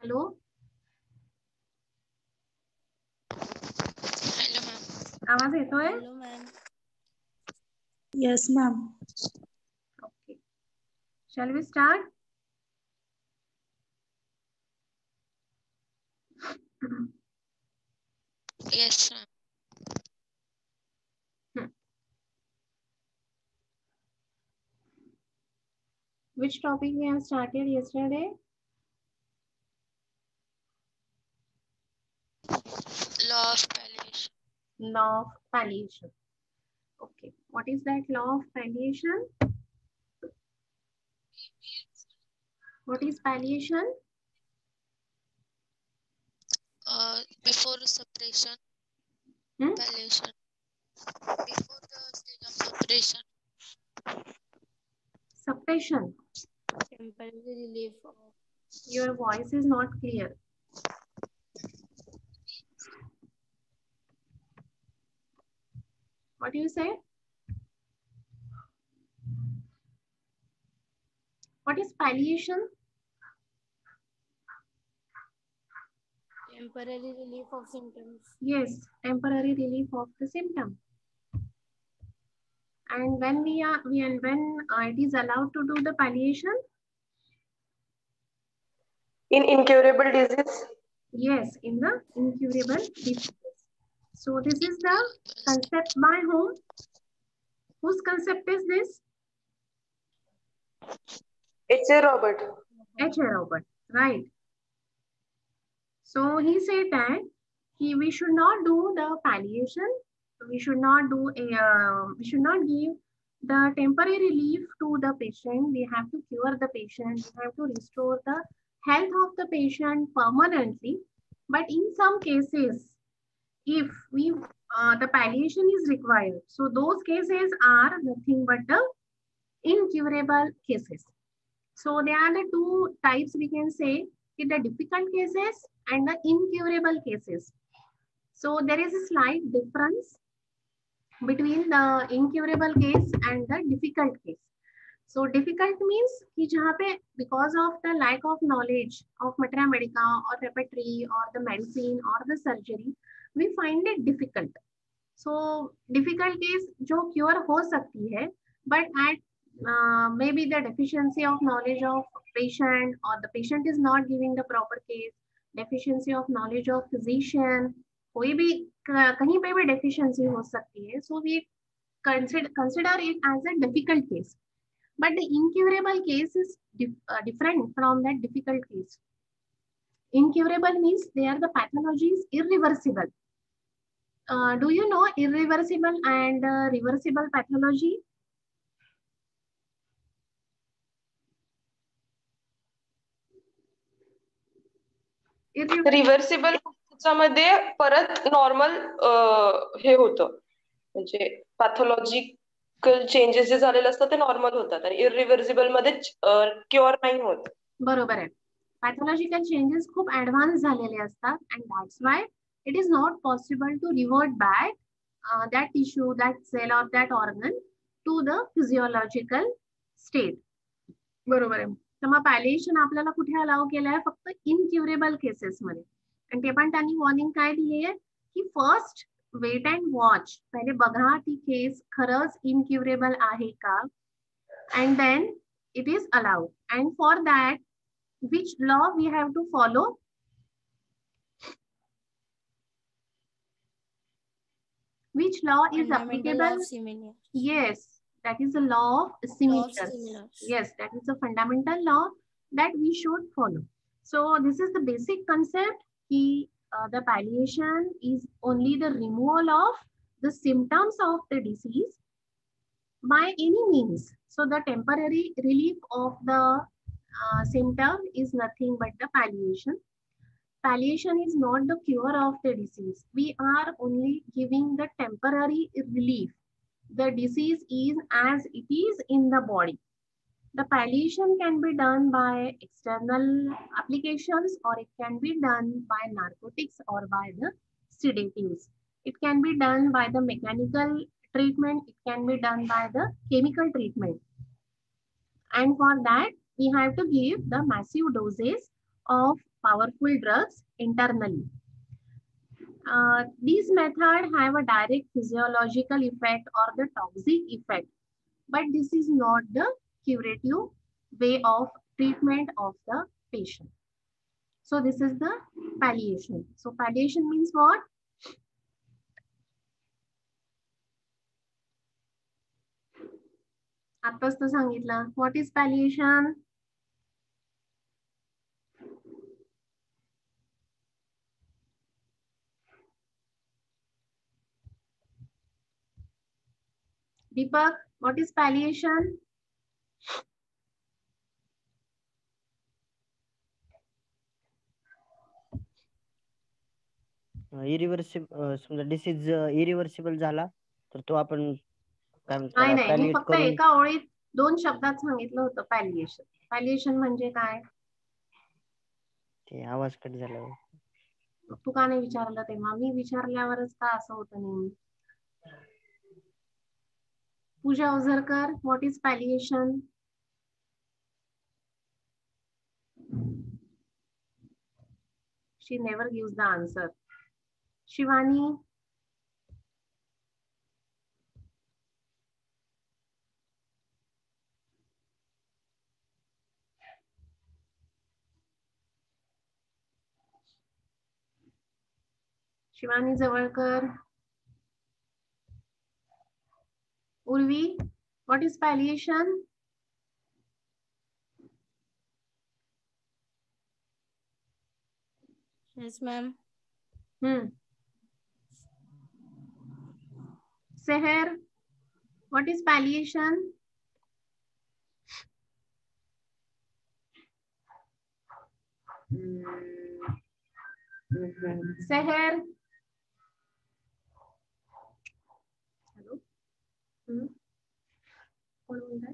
Hello hello ma'am. आवाज येतोय? Hello ma'am. Yes, ma'am. Okay. Shall we start? Yes ma'am. Which topic we have started yesterday? Law of palliation. Law of palliation. Okay. What is that law of palliation? What is palliation? Before separation. Palliation. Before the stage of separation. Suppression. Temporary relief. Your voice is not clear. What do you say? What is palliation? Temporary relief of symptoms. Yes, temporary relief of the symptom. And when it is allowed to do the palliation? In incurable disease. Yes, in the incurable disease. So this is the concept by whom? Whose concept is this? H.A. Robert. H.A. Robert, right. So he said that we should not do the palliation. We should not give the temporary relief to the patient. We have to cure the patient. We have to restore the health of the patient permanently. But in some cases, if the palliation is required, so those cases are nothing but the incurable cases. So there are the two types we can say, the difficult cases and the incurable cases. So there is a slight difference between the incurable case and the difficult case. So difficult means कि जहाँ पे because of the lack of knowledge of materia medica or repertory or the medicine or the surgery, we find it difficult. So difficult case जो cure हो सकती है, but at maybe the deficiency of knowledge of patient or the patient is not giving the proper case, deficiency of knowledge of physician, कोई भी कहीं पे भी deficiency हो सकती है. So we consider it as a difficult case. But the incurable case is different from that difficult case. Incurable means there the pathology is irreversible. Do you know irreversible and reversible pathology? Reversible मध्ये परत normal हे होतं म्हणजे pathological changes जे झालेले असतात ते normal होतात आणि irreversible मध्ये क्युअर नाही होत. बरोबर आहे. पॅथॉलॉजिकल चेंजेस खूप ऍडव्हान्स झालेले असतात and that's why it is not possible to revert back that tissue, that cell or that organ to the physiological state. बरोबर आहे. तर मग पॅलिएशन आपल्याला कुठे अलाउ केलं आहे? फक्त इनक्युरेबल केसेस मध्ये. आणि ते पण त्यांनी वॉर्निंग काय दिली आहे की फर्स्ट वेट अँड वॉच, पहिले बघा ती केस खरंच इनक्युरेबल आहे का, and then it is allowed. And for that, which law we have to follow? Which law is Fundamental law applicable? of Siemens. Yes, that is the law of Siemens. Yes, that is a fundamental law that we should follow. So this is the basic concept. The palliation is only the removal of the symptoms of the disease by any means. So the temporary relief of the symptom is nothing but the palliation. Palliation is not the cure of the disease. We are only giving the temporary relief. The disease is as it is in the body. The palliation can be done by external applications or it can be done by narcotics or by the sedatives. It can be done by the mechanical treatment. It can be done by the chemical treatment. And for that, we have to give the massive doses of powerful drugs internally. These methods have a direct physiological effect or the toxic effect, but this is not the curative way of treatment of the patient. So this is the palliation. So palliation means what? आत्ताच तर सांगितलं. What is palliation? Deepak, what is palliation? Irreversible समजा disease irreversible झाला तर तो आपण काय म्हणतो नाही त्याला नाही, मी palliate फक्त करून एका ओळीत 2 शब्दात सांगितलं होतं पॅलिएशन. पॅलिएशन म्हणजे काय? ते आवाज कट झाला. तू का नाही विचारलं तेव्हा? मी विचारल्यावरच का असं होतं नेहमी? Pooja Ojharkar, what is palliation? She never gives the answer. Shivani? Shivani Zawarkar? Urvi, what is palliation? Yes, ma'am. Seher, what is palliation? Seher? Hello? कोण बोलताय?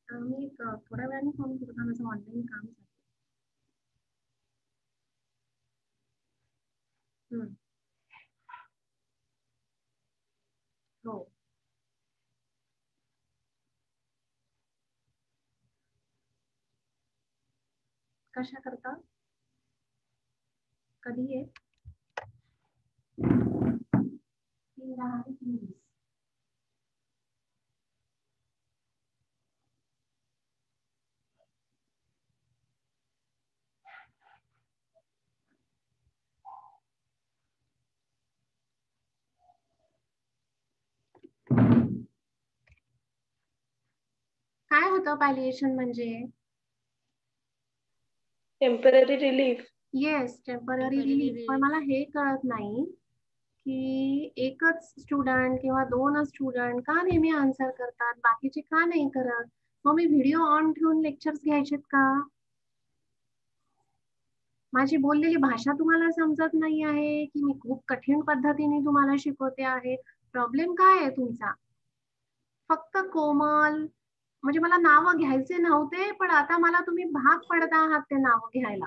मी थोड्या वेळाने फोन करतो, माझं ऑनलाईन काम चालू. हो. कशा करता? कधी आहे? 3-10 ते 3-20. काय होतं पॅलिएशन म्हणजे? Temporary relief. Yes, temporary relief. पण मला हे कळत नाही की एकच स्टुडंट किंवा 2च स्टुडंट का नेहमी आन्सर करतात, बाकीचे का नाही करत? मग मी व्हिडिओ ऑन ठेवून लेक्चर्स घ्यायचेत का? माझी बोललेली भाषा तुम्हाला समजत नाही आहे की मी खूप कठीण पद्धतीने तुम्हाला शिकवते आहे? प्रॉब्लेम काय आहे तुमचा? फक्त कोमल म्हणजे मला नावं घ्यायचे नव्हते, पण आता मला तुम्ही भाग पडता आहात ते नावं घ्यायला.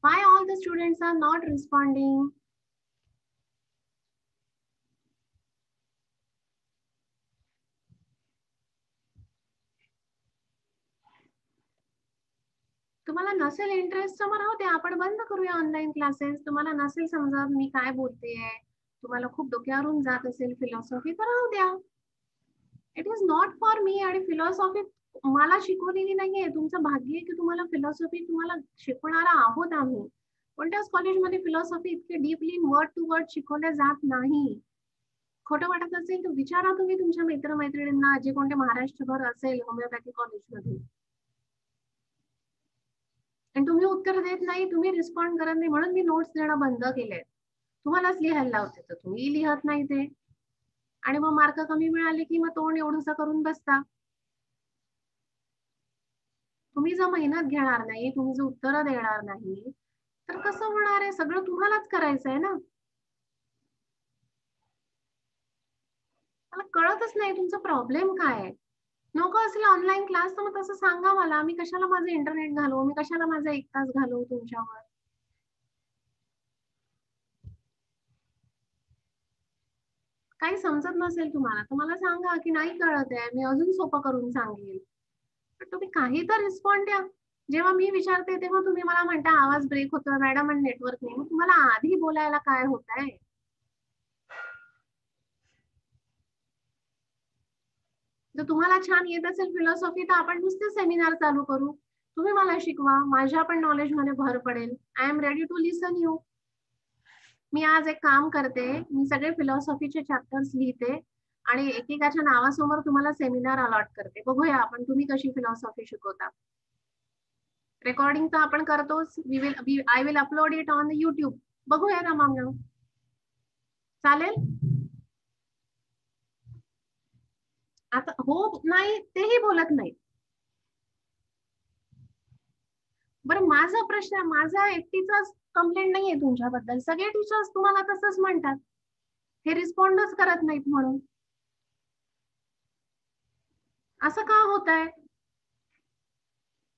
Why all the students are not responding? तुम्हाला नसेल इंटरेस्ट तर मग राहू द्या, आपण बंद करूया ऑनलाईन क्लासेस. तुम्हाला नसेल समजत मी काय बोलतेय, तुम्हाला खूप डोक्यावरून जात असेल फिलॉसॉफी, तर राहू द्या. It is not for me. आणि फिलॉसॉफी मला शिकवलेली नाहीये. तुमचं भाग्य आहे की तुम्हाला फिलॉसॉफी तुम्हाला शिकवणारा आहोत आम्ही. कोणत्याच कॉलेजमध्ये फिलॉसॉफी इतके डीपली वर्ड टू वर्ड शिकवले जात नाही. खोटं वाटत असेल तर विचारा तुम्ही तुमच्या मित्रमैत्रिणींना, जे कोणते महाराष्ट्रभर असेल होमिओपॅथी कॉलेजमध्ये. आणि तुम्ही उत्तर देत नाही, तुम्ही रिस्पॉन्ड करत नाही, म्हणून मी नोट्स देणं बंद केले. तुम्हालाच लिहायला लावते तर तुम्ही लिहत नाही ते, आणि मग मार्क कमी मिळाले की मग तोंड एवढंसं करून बसता. तुम्ही जर मेहनत घेणार नाही, तुम्ही जर उत्तर देणार नाही, तर कसं होणार आहे? सगळं तुम्हालाच करायचं आहे ना. मला कळतच नाही तुमचा प्रॉब्लेम काय आहे. नको असेल ऑनलाईन क्लास तर मग तसं सांगा मला. मी कशाला माझं इंटरनेट घालवू, मी कशाला माझा 1 तास घालवू तुमच्यावर? काही समजत नसेल तुम्हाला तर मला सांगा की नाही कळत आहे, मी अजून सोपं करून सांगेल. तुम्ही काही तर रिस्पॉन्ड द्या. जेव्हा मी विचारते तेव्हा तुम्ही मला म्हणता आवाज ब्रेक होतोय मॅडम आणि नेटवर्क नाही. मग तुम्हाला आधी बोलायला काय होत आहे? जर तुम्हाला छान येत असेल फिलॉसॉफी तर आपण नुसते सेमिनार चालू करू. तुम्ही मला शिकवा, माझ्या पण नॉलेज मध्ये भर पडेल. I am ready to listen you. मी आज एक काम करते, मी सगळे फिलॉसॉफीचे चॅप्टर्स लिहिते आणि एकेकाच्या नावासमोर तुम्हाला सेमिनार अलॉट करते. बघूया आपण तुम्ही कशी फिलॉसॉफी शिकवता. रेकॉर्डिंग तर आपण करतोच. I will upload it on YouTube. बघूया ना मग. चालेल? आता हो नाही तेही बोलत नाही. बरं माझा प्रश्न, माझा एकटीचाच कंप्लेंट नाहीये तुमच्याबद्दल. सगळे टीचर्स तुम्हाला तसंच म्हणतात, हे रिस्पॉन्डच करत नाहीत म्हणून. असं का होत आहे?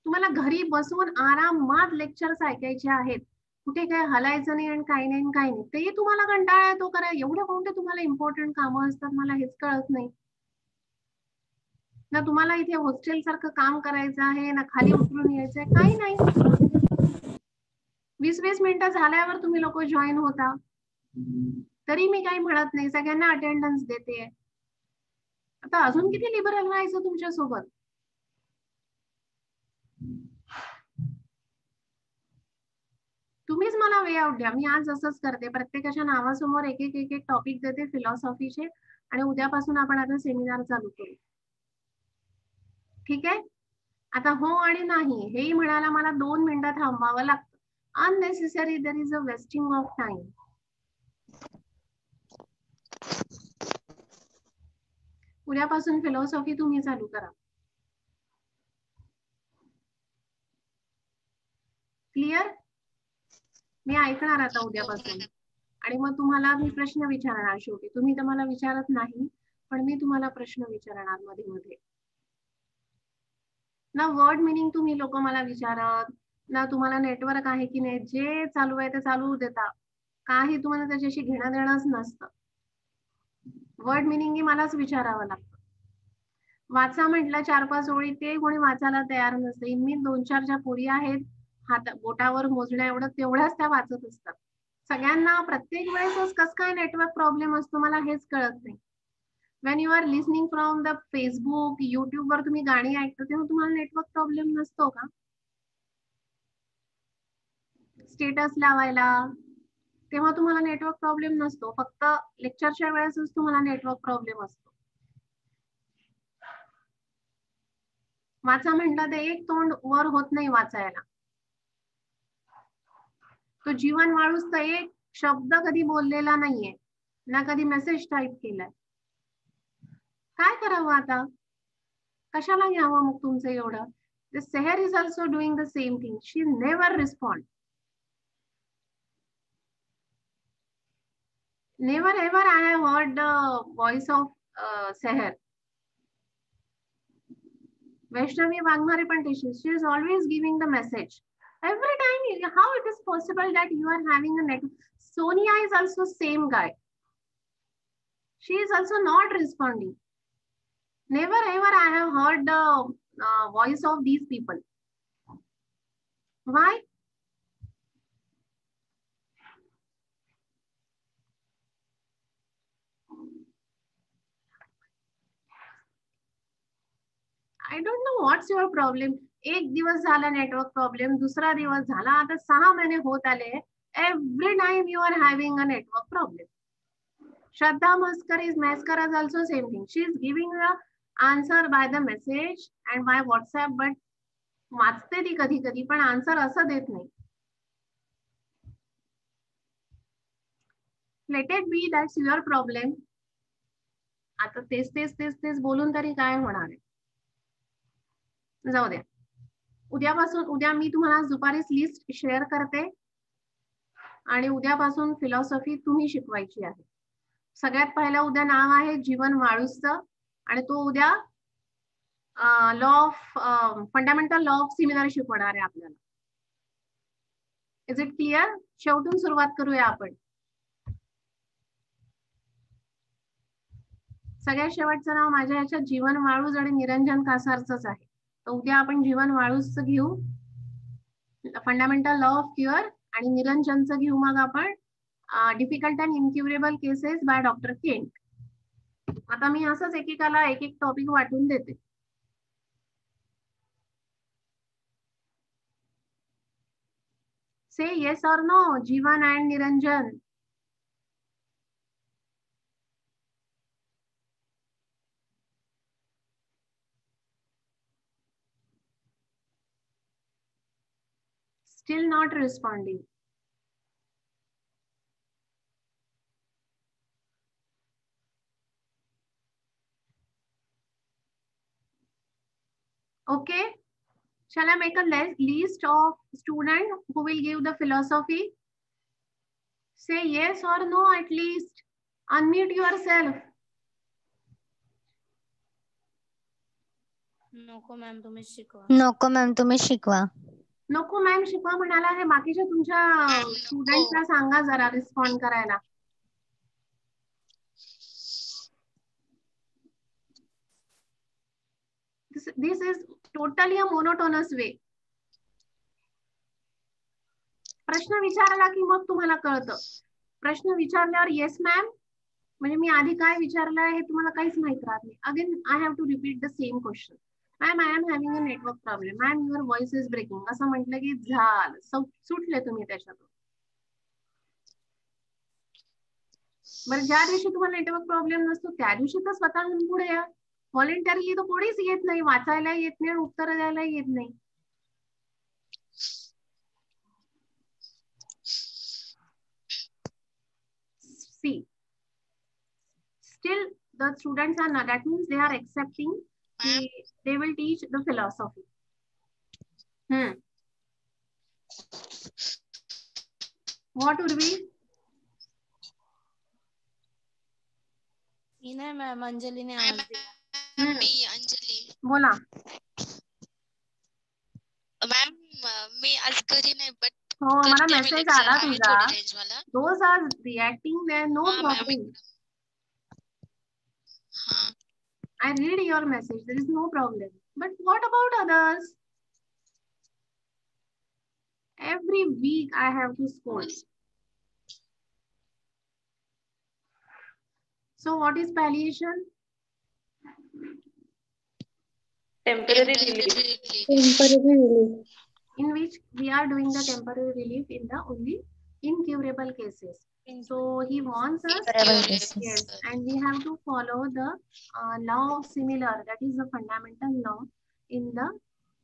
तुम्हाला घरी बसून आरामात लेक्चर्स ऐकायचे आहेत, कुठे काय हलायचं नाही आणि काही नाही काही नाही. तेही तुम्हाला कंटाळा येतो करा. एवढे कोणते तुम्हाला इम्पॉर्टंट कामं असतात, मला हेच कळत नाही. ना तुम्हाला इथे हॉस्टेल सारखं काम करायचं आहे, ना खाली उतरून यायचंय, काही नाही. 20-20 मिनिटं झाल्यावर तुम्ही लोक जॉईन होता, तरी मी काही म्हणत नाही. सगळ्यांना अटेंडन्स देते. आता अजून किती लिबरल व्हायचं तुमच्या सोबत? तुम्हीच मला वे आउट द्या. मी आज असंच करते, प्रत्येकाच्या नावासमोर एक एक टॉपिक देते फिलॉसॉफीचे आणि उद्यापासून आपण आता सेमिनार चालू करू. ठीक आहे? आता हो आणि नाही हेही म्हणायला मला 2 मिनिटं थांबावं लागतं. Unnecessary there is a wasting of time. उद्यापासून फिलॉसॉफी तुम्ही चालू करा. क्लिअर? मी ऐकणार आता उद्यापासून आणि मग तुम्हाला मी प्रश्न विचारणार. शेवटी तुम्ही तर मला विचारत नाही, पण मी तुम्हाला प्रश्न विचारणार मध्ये मध्ये. ना वर्ड मिनिंग तुम्ही लोक मला विचारत, ना तुम्हाला नेटवर्क आहे की नाही. जे चालू आहे ते चालू देता, काही तुम्हाला त्याच्याशी घेणं देणंच नसतं. वर्ड मिनिंग मलाच विचारावं लागतं. वाचा म्हटलं 4-5 ओळी, ते कोणी वाचायला तयार नसते. मी 2-4 ज्या पोरी आहेत हात बोटावर मोजण्या एवढं तेवढ्याच त्या वाचत असतात. सगळ्यांना प्रत्येक वेळेस कसं काय नेटवर्क प्रॉब्लेम असतो मला हेच कळत नाही. When you are listening from the Facebook, YouTube वर तुम्ही गाणी ऐकता तेव्हा तुम्हाला नेटवर्क प्रॉब्लेम नसतो का? स्टेटस लावायला तेव्हा तुम्हाला नेटवर्क प्रॉब्लेम नसतो, फक्त लेक्चरच्या वेळेसच तुम्हाला नेटवर्क प्रॉब्लेम असतो. वाचा म्हटलं तर एक तोंड वर होत नाही वाचायला. तो जीवन माणूस तर एक शब्द कधी बोललेला नाहीये, ना कधी मेसेज टाईप केलाय. काय करावं आता? कशाला घ्यावं मग तुमचं एवढं? The Seher is also doing the same thing. She never respond. Never ever I have heard the voice of Seher. Vaishnavi Wagmare पण tishis. She is always giving the message. Every time, how it is possible that you are having a network? Sonia is also same guy. She is also not responding. Never ever I have heard the voice of these people. Why? I don't know what's your problem. एक दिवस झाला network problem, दुसरा दिवस झाला, आता 6 महिने होत आले. Every time you are having a network problem. Shraddha Maskar is also same thing. She is giving the answer by the message and by WhatsApp, but वाचते ती कधी कधी पण आन्सर असं देत नाही. Let it be, that's your problem. आता तेच बोलून तरी काय होणार आहे? जाऊ द्या. उद्या मी तुम्हाला दुपारीच लिस्ट शेअर करते आणि उद्यापासून फिलॉसॉफी तुम्ही शिकवायची आहे. सगळ्यात पहिला उद्या नाव आहे जीवन वाळूसचं आणि तो उद्या फंडामेंटल लॉ ऑफ सिमिलर शिकवणार आहे आपल्याला. Is it clear? शेवटून सुरुवात करूया आपण. सगळ्यात शेवटचं नाव माझ्या ह्याच्यात जीवन वाळूज आणि निरंजन कासारचंच आहे. तर उद्या आपण जीवन वाळूचं घेऊ, फंडामेंटल लॉ ऑफ क्युअर, आणि निरंजनचं घेऊ मग आपण difficult and incurable cases by doctor Kent. आता मी असंच एकेकाला एक एक टॉपिक वाटून देते. Say yes or no, Jeevan and Niranjan. Still not responding. Okay. Shall I make a list of students who will give the philosophy? Say yes or no at least. Unmute yourself. नको ma'am तुम्ही शिकवा. नको ma'am तुम्ही शिकवा. नको ma'am शिकवा म्हणाला आहे. बाकीच्या तुमच्या स्टुडंट्सला सांगा जरा रिस्पॉन्ड करायला. This is totally a monotonous way. प्रश्न विचारला की मग तुम्हाला कळतं. प्रश्न विचारल्यावर येस मॅम म्हणजे मी आधी काय विचारलं आहे हे तुम्हाला काहीच माहित राहत नाही. Again I have to repeat the same question. Ma'am I am having a network problem. Ma'am your voice is breaking. असं म्हटलं की झालं, सुटले तुम्ही त्याच्यातून. बरं ज्या दिवशी तुम्हाला नेटवर्क प्रॉब्लेम नसतो त्या दिवशी तर स्वतःहून पुढे या. व्हॉलेंटरीली तर कोणीच येत नाही, वाचायला येत नाही, उत्तर द्यायला येत नाही. See, still the students are not, that means they are accepting, they will teach the philosophy. What would be? नाही मॅम, अंजलीने आवाज दिला. मी अंजली. बोला मॅम. मी आज घरी नाही बट हो मला मेसेज आला तुझा. मला Those are reacting, there no problem. I read your message, there is no problem. But what about others? Every week I have to scold. So what is palliation? Temporary relief. Temporary relief. In which we are doing the temporary relief in the only incurable cases. So he wants us, yes, and we have to follow the law of similar, that is the fundamental law in the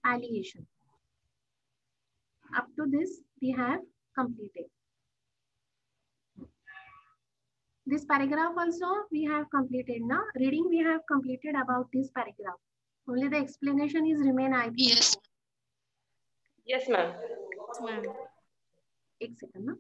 palliation. Up to this we have completed. This paragraph also we have completed. Now reading we have completed about this paragraph. Only the explanation is remain, I think. Yes. Yes, ma'am. Ma'am एक second ना.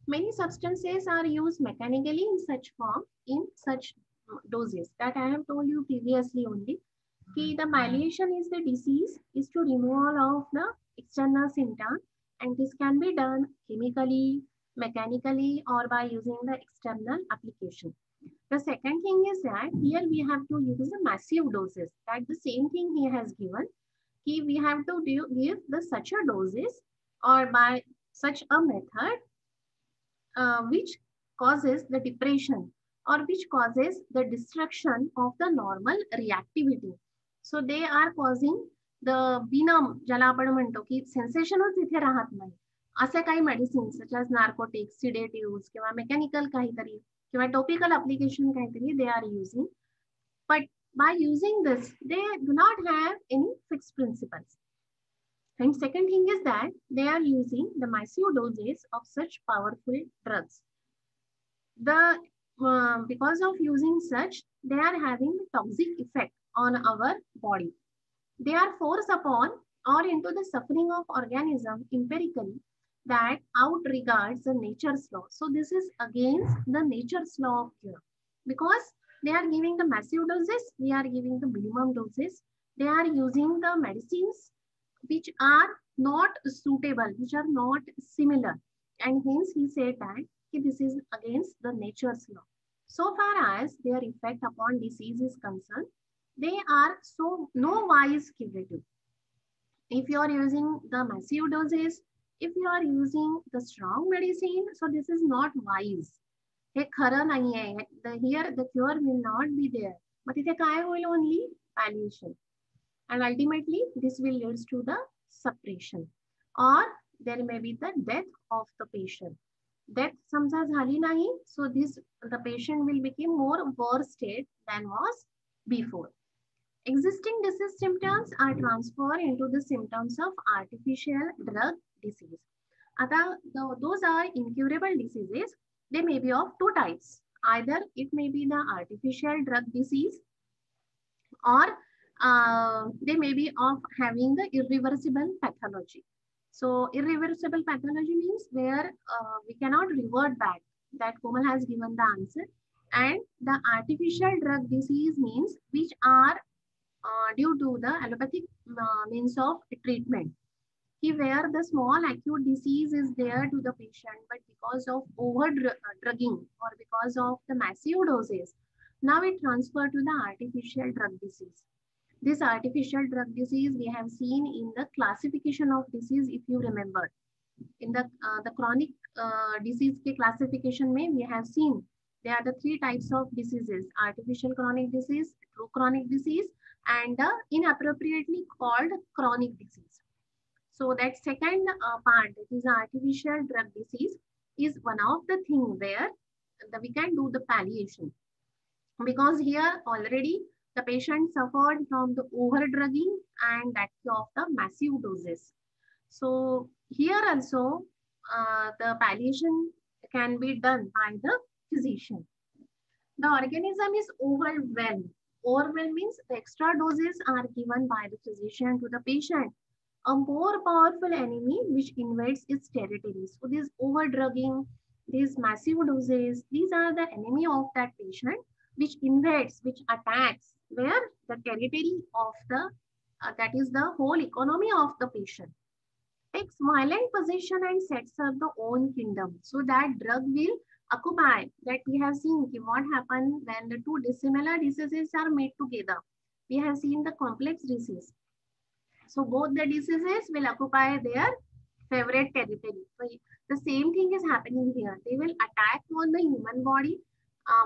Many substances are used mechanically in such form, in such doses, that I have told you previously only. The palliation is the disease, is to removal of the external symptom, and this can be done chemically, mechanically, or by using the external application. The second thing is that here we have to use the massive doses. That the same thing he has given. We have to give the such a doses or by such a method which causes the depression or which causes the destruction of the normal reactivity. So they are causing the venom, ज्याला आपण म्हणतो की सेन्सेशनच इथे राहत नाही. असे काही medicines such as narcotics, sedatives किंवा मेकॅनिकल काहीतरी किंवा टॉपिकल ऍप्लिकेशन काहीतरी they are using. But by using this, they do not have any fixed principles. And second thing is that they are using the massive doses of such powerful drugs. Because of using such, they are having toxic effect. on our body. They are forced upon or into the suffering of organism empirically that out regards the nature's law. So this is against the nature's law of cure, because they are giving the massive doses, we are giving the minimum doses. They are using the medicines which are not suitable, which are not similar, and hence he said that this is against the nature's law. So far as their effect upon disease is concerned, they are so no wise curative. If you are using the massive doses, if you are using the strong medicine, so this is not wise. हे खरं नाही आहे. Here the cure will not be there. But इथे काय होईल? Only palliation. And ultimately this will lead to the suppression, or there may be the death of the patient. Death समजा झाली नाही, so the patient will become more worse state than was before. Existing disease symptoms are transferred into the symptoms of artificial drug disease. आता those are incurable diseases. They may be of two types. Either it may be the artificial drug disease, or they may be of having the irreversible pathology. So irreversible pathology means where we cannot revert back. That Komal has given the answer. And the artificial drug disease means which are due to the allopathic means of treatment. Where the small acute disease is there to the patient, but because of over drugging or because of the massive doses, now it transferred to the artificial drug disease. This artificial drug disease we have seen in the classification of disease, if you remember. In the chronic disease classification may we have seen there are the three types of diseases: artificial chronic disease, true chronic disease, and the inappropriately called chronic disease. So that second part, that is artificial drug disease, is one of the things where we can do the palliation. Because here already the patient suffered from the over drugging and that of the massive doses. So here also the palliation can be done by the physician. The organism is overwhelmed. Overwhelmed means the extra doses are given by the physician to the patient. A more powerful enemy which invades its territories. So this over-drugging, these massive doses, these are the enemy of that patient which invades, which attacks where the territory of the, that is the whole economy of the patient. Takes violent possession and sets up the own kingdom. So that drug will occupy, that we have seen what happens when the two dissimilar diseases are made together. We have seen the complex disease. So both the diseases will occupy their favorite territory. So the same thing is happening here. They will attack on the human body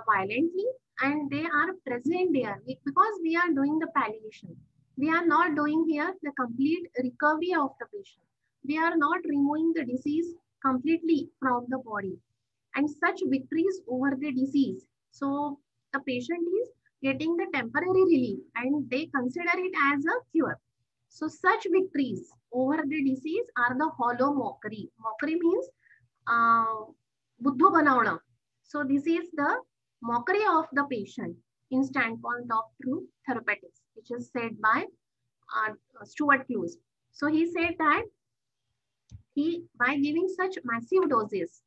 violently, and they are present there because we are doing the palliation. We are not doing here the complete recovery of the patient. We are not removing the disease completely from the body. And such victories over the disease. So the patient is getting the temporary relief and they consider it as a cure. So such victories over the disease are the hollow mockery. Mockery means buddhu banavana. So this is the mockery of the patient in standpoint of true therapeutics, which is said by Stuart Close. So he said that by giving such massive doses,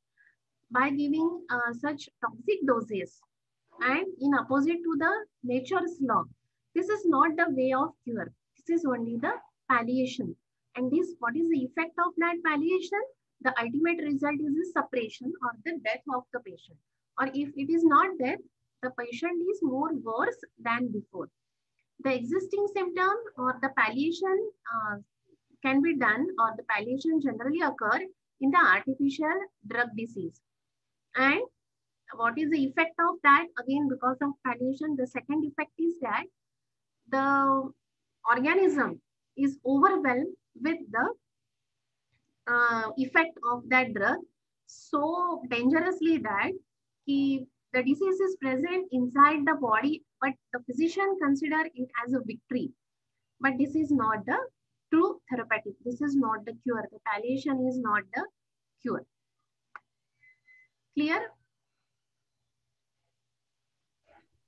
by giving such toxic doses, and in opposite to the nature's law, this is not the way of cure. This is only the palliation. And this, what is the effect of that palliation? The ultimate result is the suppression or the death of the patient. Or if it is not death, the patient is more worse than before. The existing symptom or the palliation can be done, or the palliation generally occur in the artificial drug disease. And what is the effect of that? Again, because of palliation, the second effect is that the organism is overwhelmed with the effect of that drug so dangerously that the disease is present inside the body, but the physician consider it as a victory. But this is not the true therapeutic. This is not the cure. The palliation is not the cure. Clear?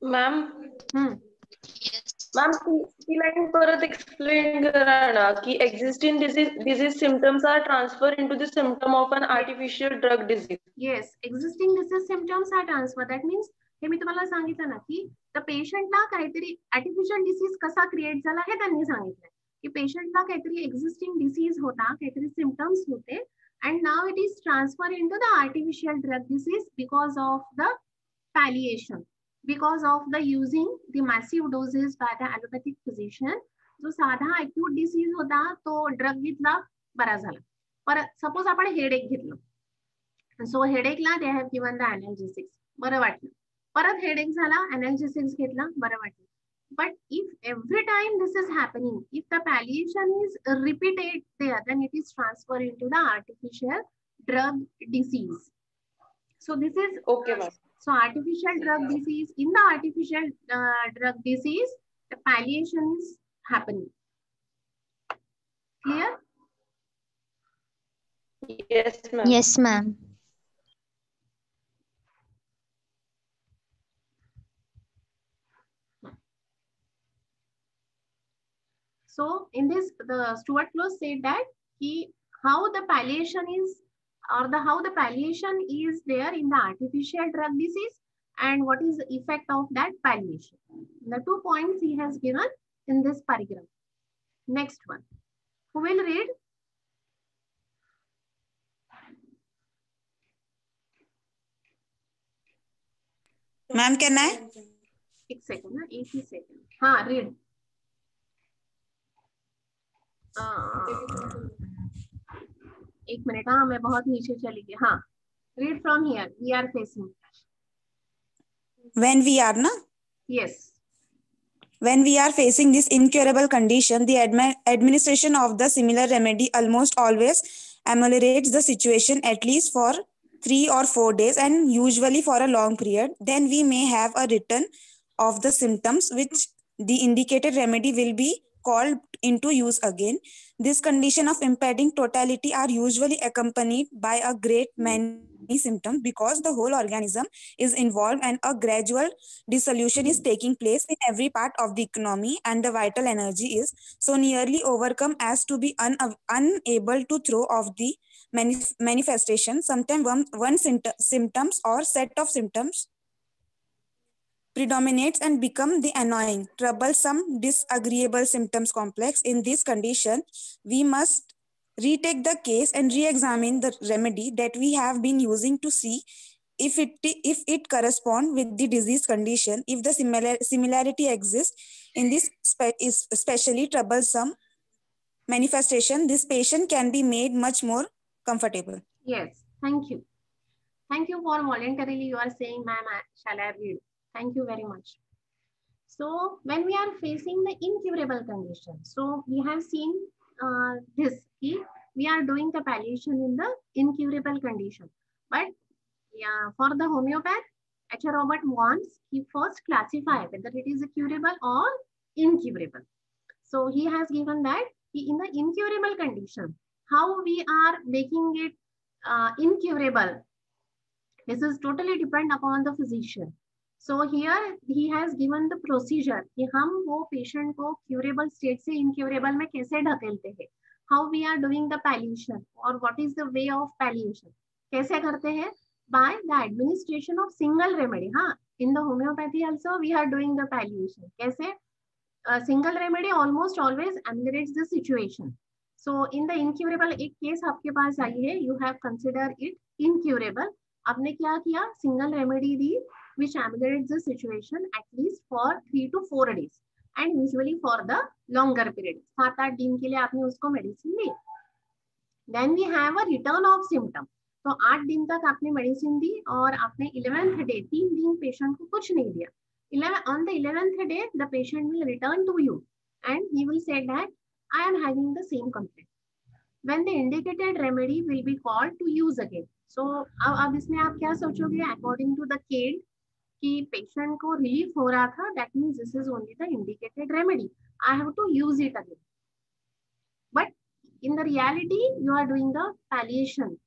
Ma'am? Yes. Ma'am ती line परत explain करा ना की existing disease symptoms are transfer into the symptom of an artificial drug disease. Yes, existing disease symptoms are transfer. That means हे मी तुम्हाला सांगितलं ना की त्या पेशंटला काहीतरी आर्टिफिशियल डिसीज कसा क्रिएट झाला हे त्यांनी सांगितलंय की पेशंटला काहीतरी एक्झिस्टिंग डिसीज होता, काहीतरी सिम्पटम्स होते, and now it is transferred into the artificial drug disease because of the palliation, because of the using the massive doses by the allopathic physician. जो साधा acute disease होता तो ड्रग घेतला बरा झाला. पर सपोज आपण हेडेक घेतलं, सो हेडेकला they have given the analgesics, बरं वाटलं. परत हेडेक झाला, एनाल्जेसिक्स घेतला, बरं वाटलं. But if every time this is happening, if the palliation is repeated there, then it is transferred into the artificial drug disease. So this is Okay, ma'am. So artificial drug disease, in the artificial drug disease, the palliation is happening. Clear? Yes, ma'am. Yes, ma'am. So in this, the Stuart Close said that how the palliation is, or how the palliation is there in the artificial drug disease, and what is the effect of that palliation. The 2 points he has given in this paragraph. Next one, who will read? Ma'am, can I? एक second, 80 seconds. हाँ, read. एक minute, हाँ मैं बहुत नीचे चली गई. हाँ, read from here. We are facing. When we are, na? Yes. When we are facing this incurable condition, the administration of the similar remedy almost always ameliorates the situation at least for 3 or 4 days and usually for a long period. Then we may have a return of the symptoms which the indicated remedy will be called into use again. This condition of impending totality are usually accompanied by a great many symptoms because the whole organism is involved and a gradual dissolution is taking place in every part of the economy, and the vital energy is so nearly overcome as to be unable to throw off the manifestation. Sometimes one symptoms or set of symptoms predominates and become the annoying, troublesome, disagreeable symptoms complex. In this condition, we must retake the case and re-examine the remedy that we have been using to see if it corresponds with the disease condition. If the similarity exists in this especially troublesome manifestation, this patient can be made much more comfortable. Yes, thank you. Thank you for voluntarily you are saying, ma'am, shall I read? Thank you very much. So when we are facing the incurable condition, so we have seen this, we are doing the palliation in the incurable condition. But yeah, for the homeopath, H.R. Robert wants he first classify whether it is curable or incurable. So he has given that in the incurable condition, how we are making it incurable. This is totally depend upon the physician. So here he has given the procedure कि हम वो patient को curable state से incurable में कैसे ढकेलते हैं. How we are doing the palliation or what is the way of palliation. कैसे करते हैं? By the administration of single remedy. हाँ, in the homeopathy also we are doing the palliation. कैसे? Single remedy almost always ameliorates the situation. So in the incurable एक case आपके पास आई है, you have considered it incurable. आपने क्या किया? Single remedy the which ameliorates the situation at least for 3 to 4 days and usually for the longer period. 7-8 दिन के लिए आपने उसको medicine the. Then we have a return of symptom. तो 8 दिन तक आपने मेडिसिन दी और आपने 11th day 3 दिन पेशेंट को कुछ नहीं दिया. On the 11th day the patient will return to you and he will say that I am having the same complaint. When the indicated remedy will be called to use again. So अब इसमें आप क्या सोचोगे? According to the case कि patient को relief हो रहा था, that means this is only the indicated remedy. I have to use it again. But in the reality, you are doing the palliation.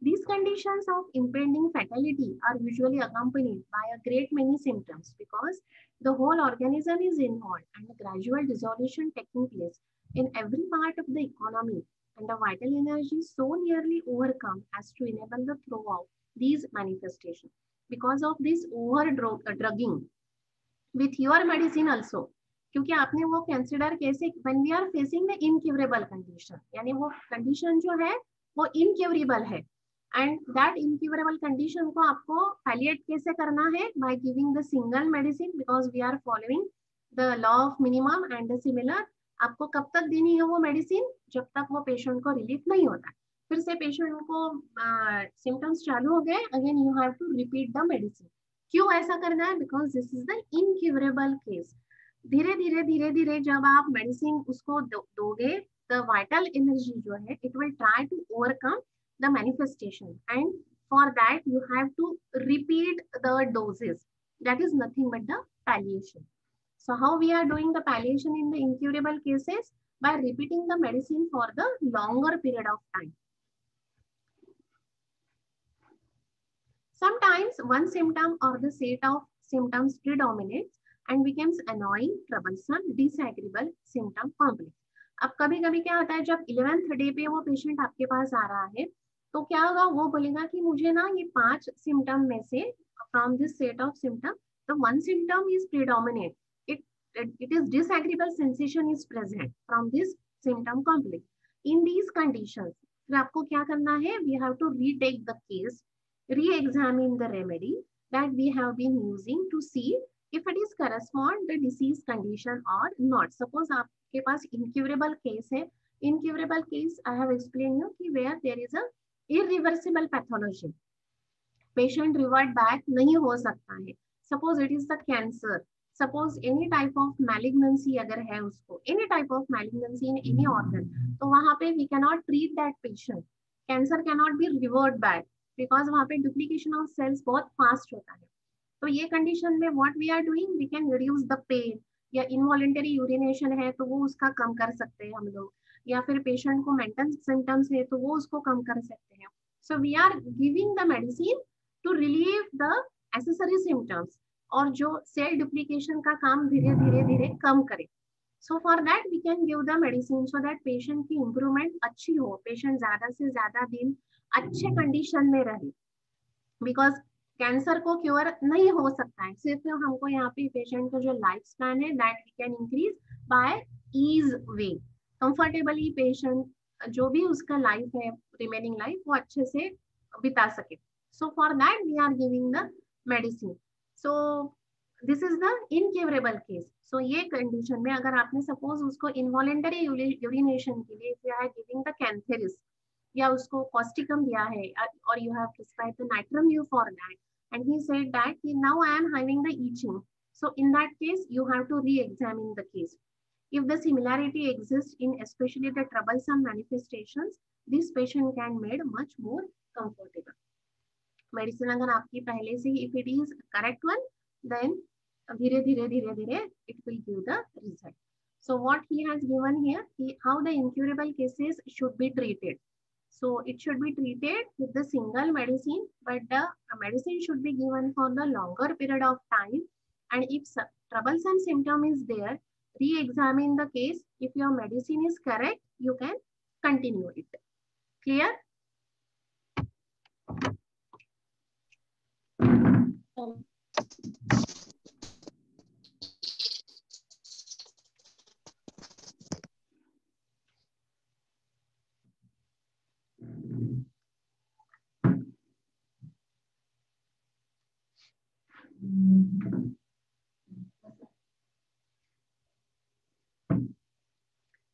These conditions of impending fatality are usually accompanied by a great many symptoms because the whole organism is involved and a gradual dissolution taking place in every part of the economy, and the vital energy so nearly overcome as to enable the throughout these manifestations. Because of this drugging with your medicine also, क्योंकि आपने वो consider कैसे when we are facing the incurable condition, यानी वो condition जो है वो incurable है, एंड दैट इनक्यूरेबल कंडीशन को आपको पैलिएट कैसे करना है, by giving the single medicine, because we are following the law of minimum and the similar. आपको कब तक देनी है वो मेडिसिन, जब तक वो पेशेंट को रिलीफ नहीं होता. फिर से पेशेंट को सिम्टम्स चालू हो गए, again you have to repeat the medicine. क्यों ऐसा करना है, because this is the incurable case. धीरे धीरे जब आप मेडिसिन उसको दोगे, द वाइटल एनर्जी जो है it will try to overcome the manifestation, and for that you have to repeat the doses. That is nothing but the palliation. So how we are doing the palliation in the incurable cases? By repeating the medicine for the longer period of time. Sometimes one symptom or the set of symptoms predominates and becomes annoying, troublesome, disagreeable symptom complex. अब कभी कभी क्या होता है, जब 11th day पे वो patient आपके पास आ रहा है तो क्या होगा, वो बोलेगा कि मुझे ना ये 5 सिम्टम में से from this set of symptom the one symptom is predominant, it is disagreeable sensation is present from this symptom complex. In these conditions फिर आपको क्या करना है, we have to retake the case, re-examine the remedy that we have been using to see if it is correspond the disease condition or not. Suppose आपके पास incurable case है, incurable case I have explained you कि where there is a irreversible pathology, patient revert back नहीं हो सकता है. Suppose it is the cancer, suppose any type of malignancy अगर है उसको, any type of malignancy in any organ, तो वहाँ पे we cannot treat that patient. Cancer cannot be revert back because वहाँ पे duplication of cells बहुत fast होता है. तो ये condition में what we are doing, we can reduce the pain, या involuntary urination है तो वो उसका कम कर सकते हैं हम लोग, या फिर patient को mental symptoms है तो वो उसको कम कर सकते हैं. So we are giving the medicine to relieve the accessory symptoms और जो सेल डुप्लीकेशन का काम धीरे धीरे कम करे. So for that we can give the medicine so that patient की इम्प्रूवमेंट अच्छी हो, पेशेंट ज्यादा से ज्यादा दिन अच्छे कंडीशन में रहे. बिकॉज कैंसर को क्योर नहीं हो सकता है, सिर्फ हमको यहाँ पे पेशेंट का जो लाइफ स्पैन है that we can increase by ease way, comfortably patient जो भी उसका लाइफ है रिमेनिंग लाइफ वो अच्छे से बिता सके. So for that we are giving the medicine. So this is the incurable case. So ये condition में अगर आपने suppose उसको involuntary urination के लिए if you are giving the Cantharis या उसको causticum दिया है or you have prescribed the Nitram-U for that, and he said that now I am having the itching. So in that case you have to re-examine the case. If the similarity exists in especially the troublesome manifestations, this patient can made much more comfortable. Medicine अगर आपकी पहले से ही if it is correct one, then धीरे धीरे it will give the result. So what he has given here, how the incurable cases should be treated. So it should be treated with the single medicine, but the medicine should be given for the longer period of time, and if troublesome symptom is there, re-examine the case. If your medicine is correct, you can continue it. Clear?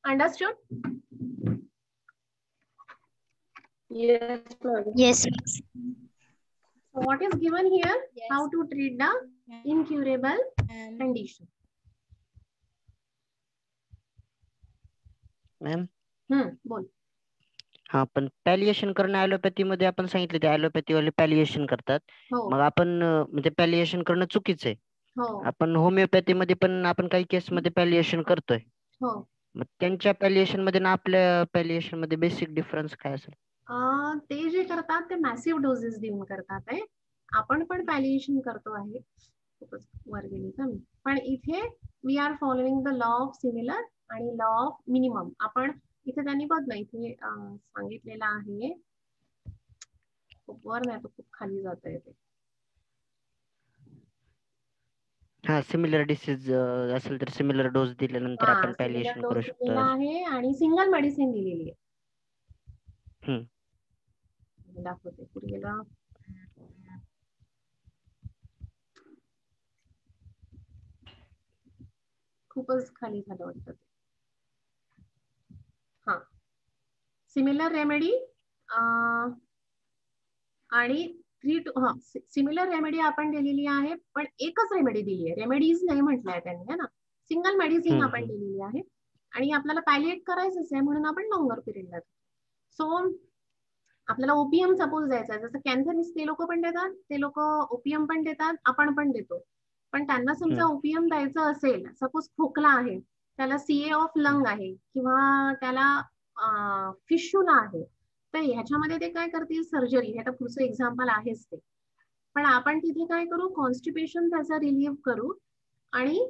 Understood? Yes, ma'am. Yes. So what is given here? Yes. How to treat the incurable And condition. Ma'am बोल. हा, पण पॅलिएशन करणं allopathy मध्ये आपण सांगितलं ते allopathy वाले पॅलिएशन करतात. हो मग आपण म्हणजे पॅलिएशन करणं चुकीचं आहे. हो आपण होमिओपॅथी मध्ये पण आपण काही केस मध्ये पॅलिएशन करतोय. हो. मग त्यांच्या पॅलिएशन मध्ये ना आपल्या पॅलिएशन मध्ये बेसिक डिफरन्स काय असेल? ते जे करतात ते मॅसिव्ह डोसेस देऊन करतात आहे. आपण पण पॅलिएशन करतो आहे. खूपच वर गेली का मी. पण इथे we are following the law of similar आणि लॉ ऑफ मिनिमम. आपण इथे त्यांनी बघ ना इथे सांगितलेलं आहे. खूप वर नाही तर खूप खाली जात आहे ते. हा सिमिलर डिसीज असेल तर सिमिलर डोस दिल्यानंतर आपण सिमिलर पॅलिएशन डोस करू दिलेला शकतो. आहे आणि सिंगल मेडिसिन दिलेली आहे. दाखवते पुढे गेला. खूपच खाली झालं वाटतं ते. हा सिमिलर रेमेडी आणि सिमिलर रेमेडी आपण दिलेली आहे, पण एकच रेमेडी दिली आहे. रेमेडीज नाही म्हटलंय त्यांनी है ना. सिंगल मेडिसिन आपण दिलेली आहे आणि आपल्याला पॅलिएट करायचंच आहे म्हणून आपण लॉंगर पिरियडला. सो आपल्याला ओपीएम सपोज द्यायचा आहे, जसं कॅन्सर ते लोक पण देतात, ते लोक ओपीएम पण देतात, आपण पण देतो. पण त्यांना समजा ओपीएम द्यायचं असेल, सपोज खोकला आहे, त्याला सीए ऑफ लंग आहे किंवा त्याला फिशुला आहे, तर ह्याच्यामध्ये ते काय करतील, सर्जरी. हे तर पुढचं एक्झाम्पल आहेच ते. पण आपण तिथे काय करू, कॉन्स्टिपेशन त्याचा रिलीव्ह करू आणि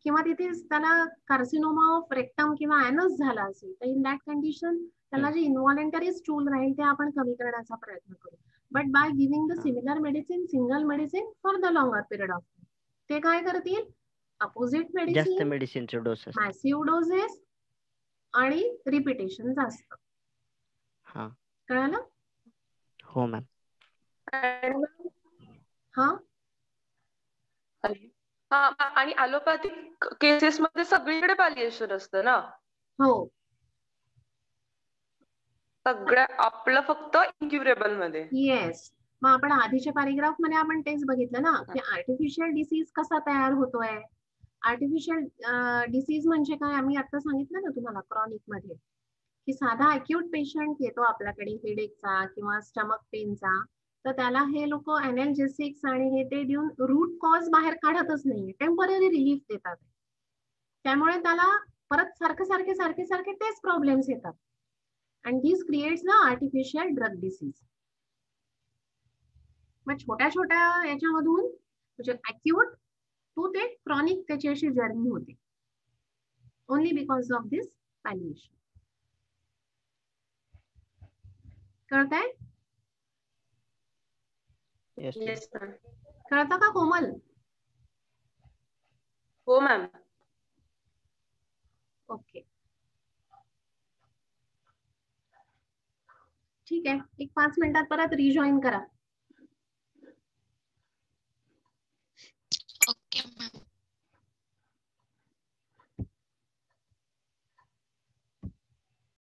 किंवा तिथे त्याला कार्सिनोमा ऑफ रेक्टम किंवा एनस झाला असेल तर इन दॅट कंडिशन त्याला जे इन्व्हॉलेंटरी स्टूल राहील ते आपण कमी करण्याचा प्रयत्न करू. But by giving the similar medicine, single medicine for the longer period of time, ते काय करतील, अपोजिट जास्त मेडिसिन, मेडिसिनचे डोस असतात. मॅसिव्ह डोसेस आणि रिपिटेशन जास्त. कळालं? हो मॅम. हा आणि ॲलोपॅथिक केसेस मध्ये सगळीकडे पॅलिएशन असतं ना. हो सगळ्या, आपलं फक्त इन्क्युरेबल मध्ये. येस. मग आपण आधीच्या पॅरेग्राफ मध्ये आपण तेच बघितलं ना की आर्टिफिशियल डिसीज कसा तयार होतोय. आर्टिफिशियल डिसीज म्हणजे काय, आम्ही आता सांगितलं ना तुम्हाला क्रॉनिक मध्ये, की साधा अक्यूट पेशंट येतो आपल्याकडे हेडेकचा किंवा स्टमक पेनचा, तर त्याला हे लोक अॅनाल्जेसिक्स आणि हे ते देऊन रूट कॉज बाहेर काढतच नाहीये, टेम्पररी रिलीफ देतात. त्यामुळे त्याला परत सारखे तेच प्रॉब्लेम्स येतात. and this creates the artificial drug disease. मग छोट्या याच्यामधून म्हणजे अक्यूट टू ते क्रॉनिक त्याची अशी जर्नी होते, ओनली बिकॉज ऑफ दिस पॅलिएशन. कळतंय? कळतं का कोमल? हो मॅम. ओके ठीक आहे. एक 5 मिनिटात परत रिजॉईन करा.